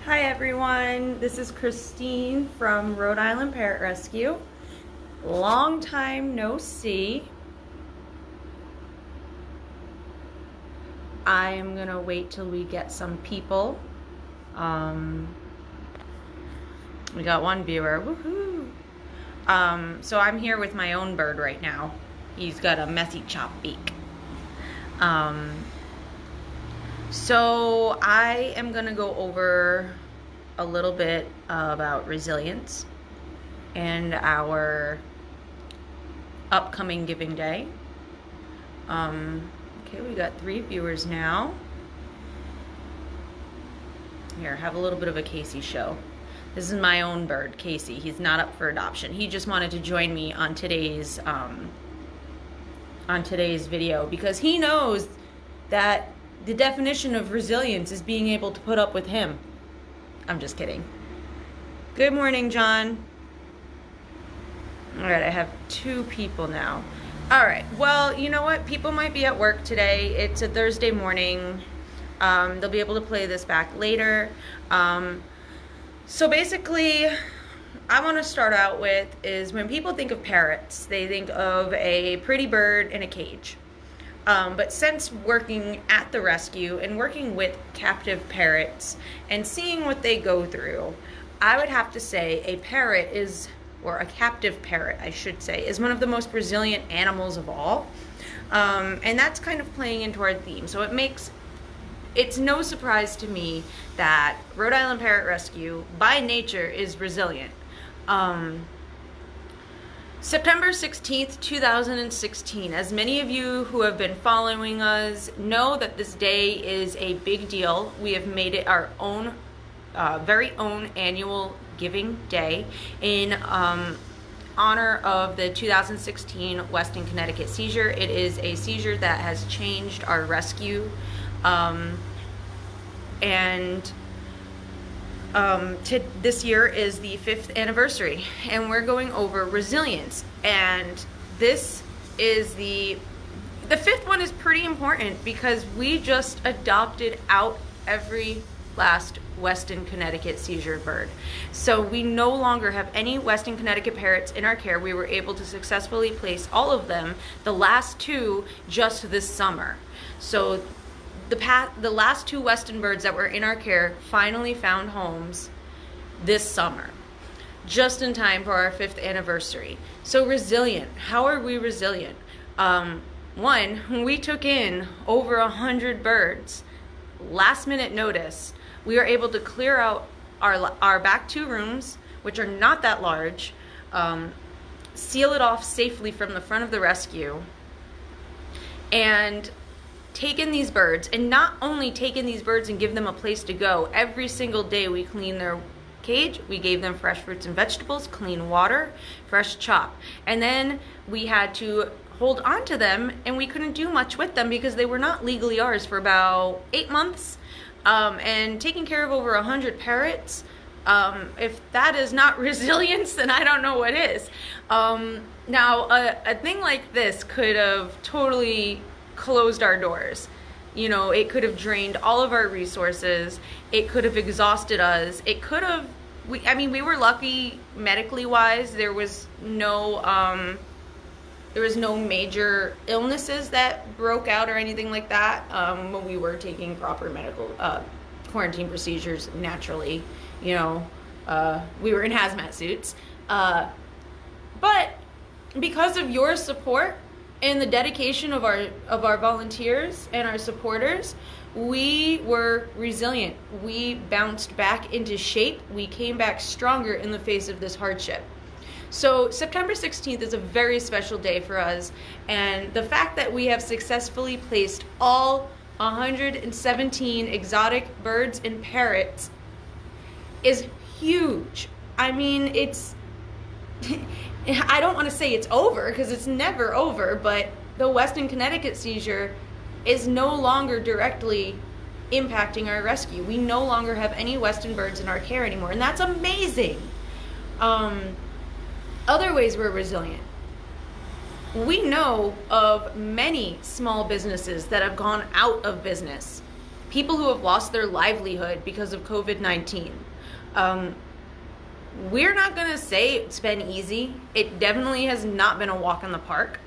Hi everyone, this is Christine from Rhode Island Parrot Rescue. Long time no see. I am gonna wait till we get some people. We got one viewer, woohoo! So I'm here with my own bird right now. He's got a messy chop beak. So I am gonna go over a little bit about resilience and our upcoming Giving Day. Okay, we got 3 viewers now. Here, have a little bit of a Casey show. This is my own bird, Casey. He's not up for adoption. He just wanted to join me on today's video because he knows that the definition of resilience is being able to put up with him. I'm just kidding. Good morning, John. All right, I have 2 people now. All right, well, you know what? People might be at work today. It's a Thursday morning. They'll be able to play this back later. So basically, I want to start out with is when people think of parrots, they think of a pretty bird in a cage. But since working at the rescue and working with captive parrots and seeing what they go through, I would have to say a parrot is, or a captive parrot, I should say, is one of the most resilient animals of all. And that's kind of playing into our theme. So it's no surprise to me that Rhode Island Parrot Rescue, by nature, is resilient. September 16th, 2016. As many of you who have been following us know that this day is a big deal. We have made it our own, very own annual Giving Day in honor of the 2016 Weston, Connecticut seizure. It is a seizure that has changed our rescue, this year is the 5th anniversary, and we're going over resilience. And this is the 5th one is pretty important because we just adopted out every last Weston, Connecticut seizure bird. So we no longer have any Weston, Connecticut parrots in our care. We were able to successfully place all of them, the last 2 just this summer. So the last 2 Weston birds that were in our care finally found homes this summer, just in time for our 5th anniversary. So resilient, how are we resilient? One, we took in over 100 birds. Last minute notice, we were able to clear out our back 2 rooms, which are not that large, seal it off safely from the front of the rescue, and taken these birds, and not only taken these birds and give them a place to go. Every single day we clean their cage, we gave them fresh fruits and vegetables, clean water, fresh chop, and then we had to hold on to them, and we couldn't do much with them because they were not legally ours for about 8 months. And taking care of over 100 parrots, if that is not resilience, then I don't know what is. Now a thing like this could have totally closed our doors. You know, it could have drained all of our resources. It could have exhausted us. It could have, we were lucky medically wise. There was no major illnesses that broke out or anything like that. When we were taking proper medical quarantine procedures naturally, you know, we were in hazmat suits. But because of your support and the dedication of our volunteers and our supporters, we were resilient. We bounced back into shape. We came back stronger in the face of this hardship. So September 16th is a very special day for us, and the fact that we have successfully placed all 117 exotic birds and parrots is huge. I mean, it's I don't want to say it's over because it's never over, but the Weston, Connecticut seizure is no longer directly impacting our rescue. We no longer have any Weston birds in our care anymore, and that's amazing. Other ways we're resilient. We know of many small businesses that have gone out of business people who have lost their livelihood because of COVID-19. We're not going to say it's been easy. It definitely has not been a walk in the park.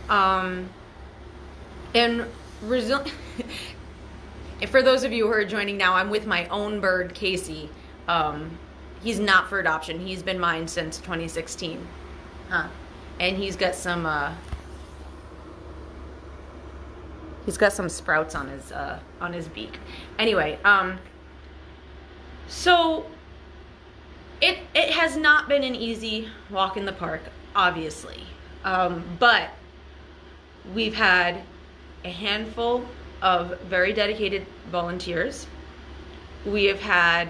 And for those of you who are joining now, I'm with my own bird, Casey. He's not for adoption. He's been mine since 2016. And he's got some sprouts on his beak. Anyway, so it has not been an easy walk in the park, obviously. But we've had a handful of very dedicated volunteers. We have had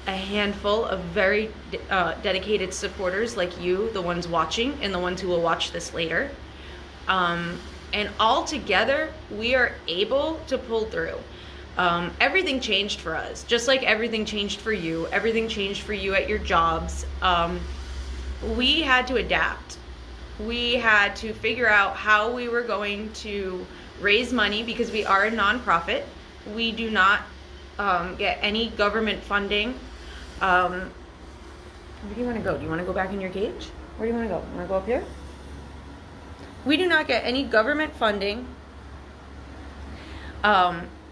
a handful of very dedicated supporters like you, the ones watching and the ones who will watch this later. And all together, we are able to pull through. Everything changed for us, just like everything changed for you. Everything changed for you at your jobs. We had to adapt. We had to figure out how we were going to raise money because we are a nonprofit. We do not get any government funding. Where do you want to go? Do you want to go back in your cage? Where do you want to go? You want to go up here? We do not get any government funding.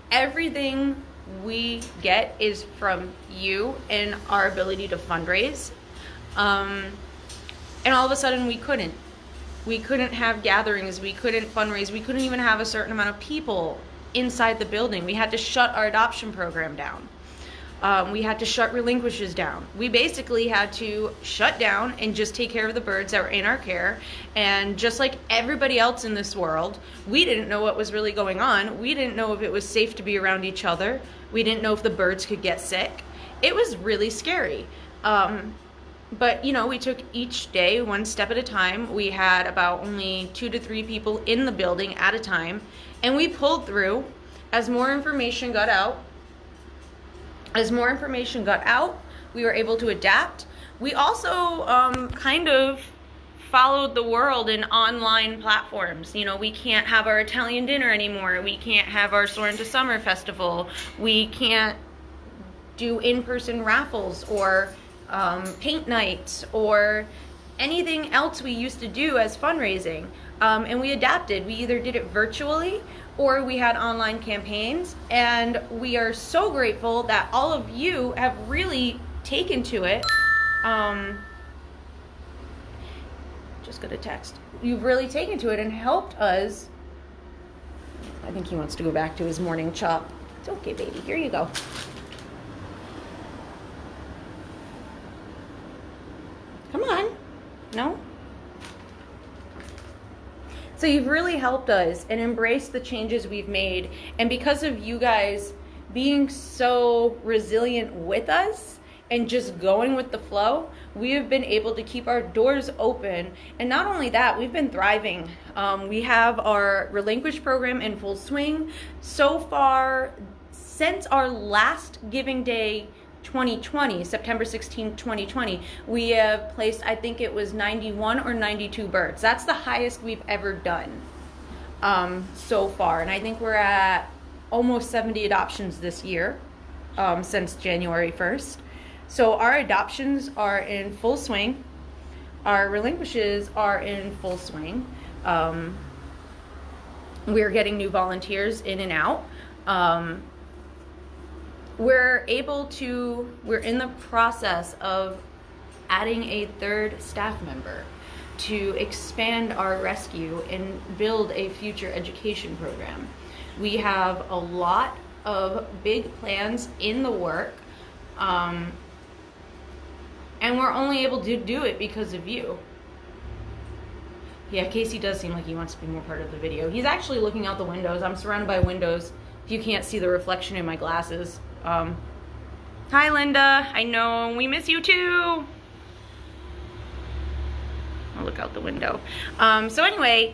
Everything we get is from you and our ability to fundraise. And all of a sudden we couldn't. We couldn't have gatherings. We couldn't fundraise. We couldn't even have a certain amount of people inside the building. We had to shut our adoption program down. We had to shut relinquishes down. We basically had to shut down and just take care of the birds that were in our care. And just like everybody else in this world, we didn't know what was really going on. We didn't know if it was safe to be around each other. We didn't know if the birds could get sick. It was really scary. But, you know, we took each day one step at a time. We had about only 2 to 3 people in the building at a time. And we pulled through as more information got out. As more information got out, we were able to adapt. We also kind of followed the world in online platforms. You know, we can't have our Italian dinner anymore. We can't have our Soar into Summer festival. We can't do in-person raffles or paint nights or anything else we used to do as fundraising. And we adapted. We either did it virtually or we had online campaigns, and we are so grateful that all of you have really taken to it. Just got a text. You've really taken to it and helped us. I think he wants to go back to his morning chop. It's okay, baby. Here you go. Come on. No? So you've really helped us and embraced the changes we've made. And because of you guys being so resilient with us and just going with the flow, we have been able to keep our doors open. And not only that, we've been thriving. We have our Relinquish program in full swing. So far, since our last Giving Day 2020, September 16, 2020, we have placed, I think it was 91 or 92 birds. That's the highest we've ever done so far. And I think we're at almost 70 adoptions this year since January 1st. So our adoptions are in full swing. Our relinquishes are in full swing. We're getting new volunteers in and out. We're in the process of adding a 3rd staff member to expand our rescue and build a future education program. We have a lot of big plans in the work, and we're only able to do it because of you. Yeah, Casey does seem like he wants to be more part of the video. He's actually looking out the windows. I'm surrounded by windows. If you can't see the reflection in my glasses. Hi, Linda. I know we miss you too. I'll look out the window. So anyway,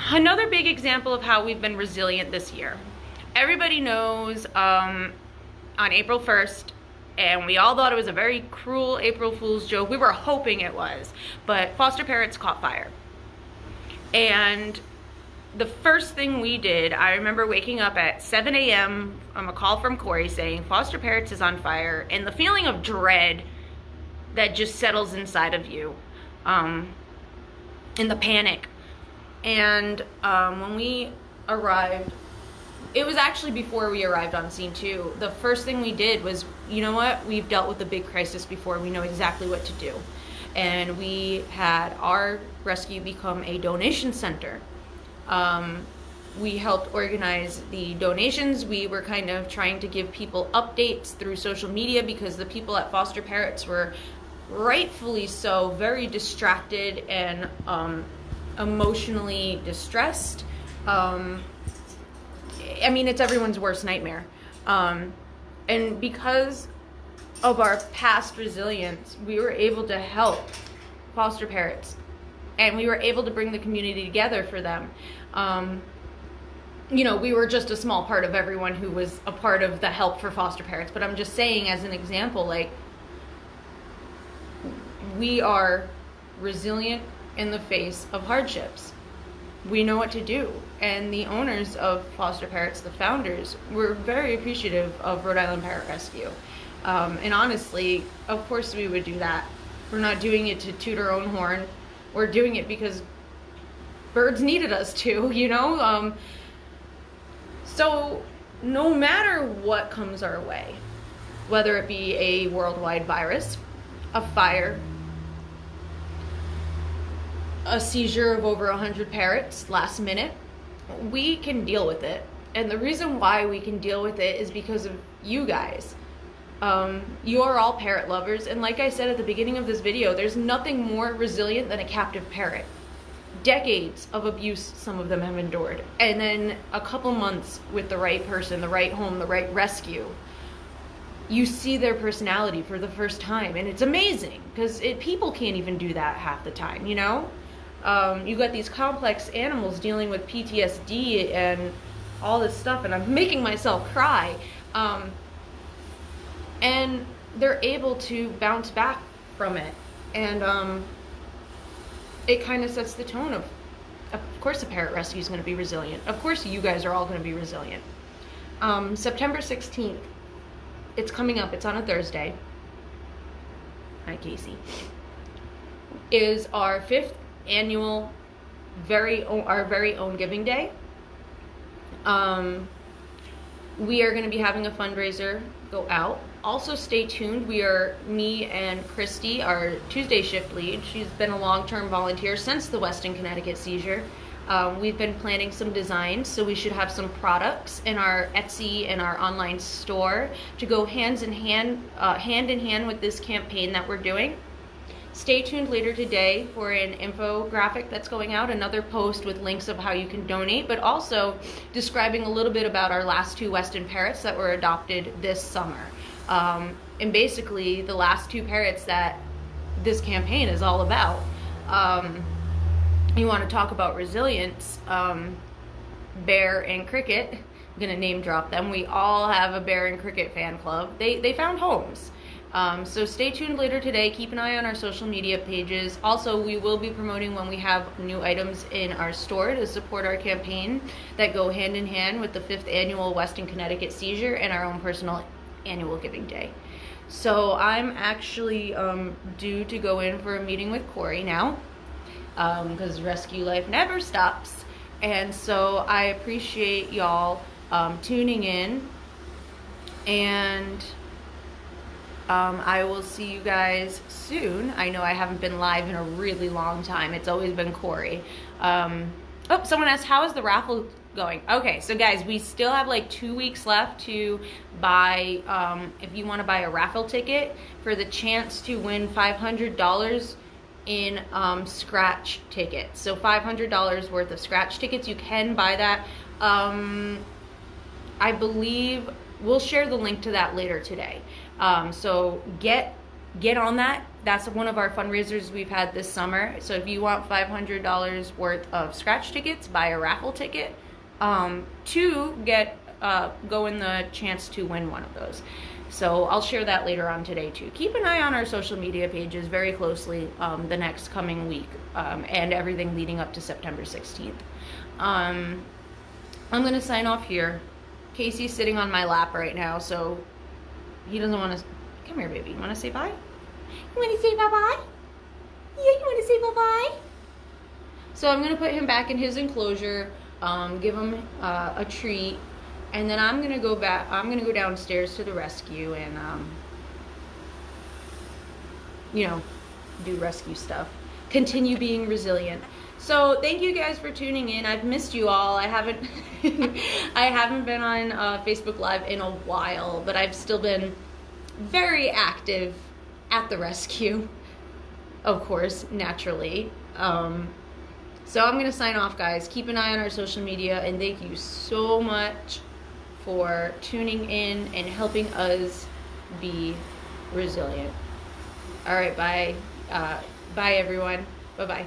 another big example of how we've been resilient this year. Everybody knows on April 1st, and we all thought it was a very cruel April Fool's joke. We were hoping it was, but foster parrots caught fire. And the first thing we did, I remember waking up at 7 a.m. on a call from Corey saying Foster Parrots is on fire, and the feeling of dread that just settles inside of you, and the panic. And when we arrived, it was actually before we arrived on scene too. The first thing we did was, you know what, we've dealt with a big crisis before, we know exactly what to do. And we had our rescue become a donation center. We helped organize the donations. We were kind of trying to give people updates through social media because the people at Foster Parrots were rightfully so very distracted and emotionally distressed. I mean, it's everyone's worst nightmare. And because of our past resilience, we were able to help Foster Parrots, and we were able to bring the community together for them. You know, we were just a small part of everyone who was a part of the help for Foster Parrots, but I'm just saying as an example, like, we are resilient in the face of hardships. We know what to do. And the owners of Foster Parrots, the founders, were very appreciative of Rhode Island Parrot Rescue. And honestly, of course we would do that. We're not doing it to toot our own horn. We're doing it because birds needed us to, you know? So no matter what comes our way, whether it be a worldwide virus, a fire, a seizure of over 100 parrots last minute, we can deal with it. And the reason why we can deal with it is because of you guys. You are all parrot lovers, and like I said at the beginning of this video, there's nothing more resilient than a captive parrot. Decades of abuse some of them have endured, and then a couple months with the right person, the right home, the right rescue, you see their personality for the first time, and it's amazing because people can't even do that half the time, you know? You got these complex animals dealing with PTSD and all this stuff, and I'm making myself cry. And they're able to bounce back from it. And it kind of sets the tone of course the parrot rescue is going to be resilient. Of course you guys are all going to be resilient. September 16th, it's coming up, it's on a Thursday. Hi, Casey. Is our 5th annual our very own Giving Day. We are going to be having a fundraiser go out. Also stay tuned. Me and Christy, our Tuesday shift lead, she's been a long-term volunteer since the Weston, Connecticut seizure. We've been planning some designs, so we should have some products in our Etsy and our online store to go hand in hand with this campaign that we're doing. Stay tuned later today for an infographic that's going out, another post with links of how you can donate, but also describing a little bit about our last 2 Weston parrots that were adopted this summer. And basically the last 2 parrots that this campaign is all about. You want to talk about resilience, Bear and Cricket, I'm gonna name drop them. We all have a Bear and Cricket fan club. They found homes. So stay tuned later today. Keep an eye on our social media pages. Also, we will be promoting when we have new items in our store to support our campaign that go hand in hand with the 5th annual Weston, Connecticut seizure and our own personal annual Giving Day. So I'm actually due to go in for a meeting with Corey now, because rescue life never stops. And so I appreciate y'all tuning in, and I will see you guys soon. I know I haven't been live in a really long time. It's always been Corey. Oh, someone asked, how is the raffle going? Okay, so guys, we still have like 2 weeks left to buy, if you want to buy a raffle ticket for the chance to win $500 in scratch tickets. So $500 worth of scratch tickets. You can buy that. I believe we'll share the link to that later today. So get on that. That's one of our fundraisers we've had this summer. So if you want $500 worth of scratch tickets, buy a raffle ticket. To get go in the chance to win one of those. So I'll share that later on today too. Keep an eye on our social media pages very closely the next coming week and everything leading up to September 16th. I'm going to sign off here. Casey's sitting on my lap right now, so he doesn't want to... Come here, baby. You want to say bye? You want to say bye-bye? Yeah, you want to say bye-bye? So I'm going to put him back in his enclosure, give him a treat, and then I'm going to go back. I'm going to go downstairs to the rescue and, you know, do rescue stuff. Continue being resilient. So thank you guys for tuning in. I've missed you all. I haven't I haven't been on Facebook Live in a while, but I've still been very active at the rescue, of course, naturally. So I'm gonna sign off, guys. Keep an eye on our social media, and thank you so much for tuning in and helping us be resilient. All right, bye. Bye, everyone. Bye-bye.